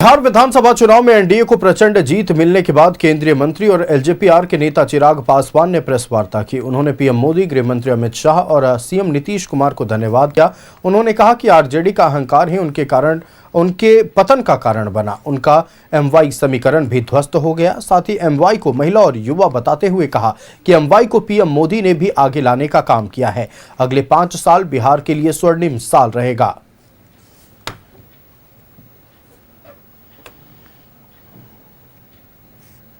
बिहार विधानसभा चुनाव में एनडीए को प्रचंड जीत मिलने के बाद केंद्रीय मंत्री और एलजेपी-आर के नेता चिराग पासवान ने प्रेस वार्ता की। उन्होंने पीएम मोदी, गृह मंत्री अमित शाह और सीएम नीतीश कुमार को धन्यवाद दिया। उन्होंने कहा कि आरजेडी का अहंकार ही उनके पतन का कारण बना। उनका एमवाई समीकरण भी ध्वस्त हो गया। साथ ही एमवाई को महिला और युवा बताते हुए कहा कि एमवाई को पीएम मोदी ने भी आगे लाने का काम किया है। अगले 5 साल बिहार के लिए स्वर्णिम साल रहेगा।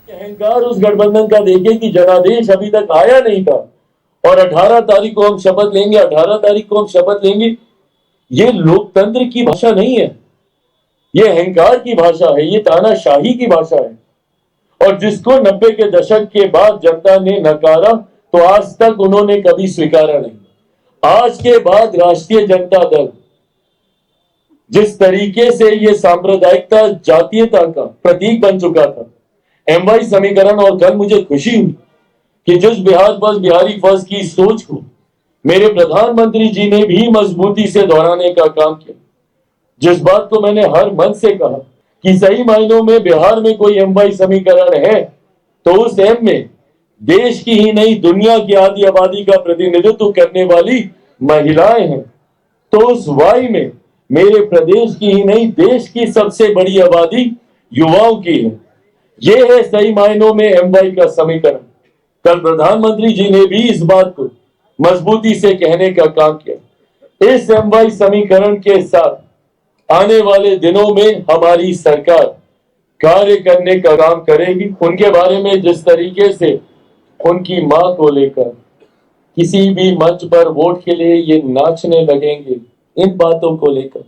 अहंकार उस गठबंधन का देखे कि जनादेश अभी तक आया नहीं था और 18 तारीख को हम शपथ लेंगे, 18 तारीख को हम शपथ लेंगे। ये लोकतंत्र की भाषा नहीं है, ये अहंकार की भाषा है, ये तानाशाही की भाषा है। और जिसको 90 के दशक के बाद जनता ने नकारा तो आज तक उन्होंने कभी स्वीकारा नहीं। आज के बाद राष्ट्रीय जनता दल जिस तरीके से ये सांप्रदायिकता, जातीयता का प्रतीक बन चुका था, एमवाई समीकरण, और कल मुझे खुशी हुई कि जिस बिहार फर्स्ट, बिहारी फर्स्ट की सोच को मेरे प्रधानमंत्री जी ने भी मजबूती से दोहराने का काम किया। जिस बात को मैंने हर मन से कहा कि सही मायनों में बिहार में कोई एमवाई समीकरण है तो उस एम में देश की ही नहीं दुनिया की आधी आबादी का प्रतिनिधित्व करने वाली महिलाएं हैं, तो उस वाई में मेरे प्रदेश की ही नहीं देश की सबसे बड़ी आबादी युवाओं की है। ये है सही मायनों में एमवाई का समीकरण। कल प्रधानमंत्री जी ने भी इस बात को मजबूती से कहने का काम किया। इस एमवाई समीकरण के साथ आने वाले दिनों में हमारी सरकार कार्य करने का काम करेगी। उनके बारे में जिस तरीके से उनकी मां को लेकर किसी भी मंच पर वोट के लिए ये नाचने लगेंगे, इन बातों को लेकर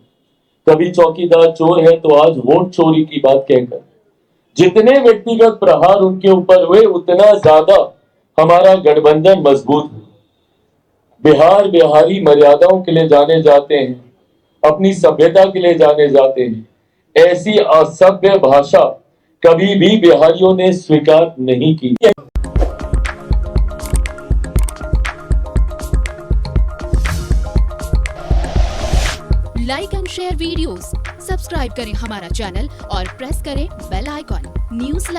कभी चौकीदार चोर है तो आज वोट चोरी की बात कहकर जितने व्यक्तिगत प्रहार उनके ऊपर हुए उतना ज्यादा हमारा गठबंधन मजबूत है। बिहार बिहारी मर्यादाओं के लिए जाने जाते हैं, अपनी सभ्यता के लिए जाने जाते हैं। ऐसी असभ्य भाषा कभी भी बिहारियों ने स्वीकार नहीं की। Like and share videos, subscribe करें हमारा चैनल और प्रेस करें बेल आइकॉन। न्यूज़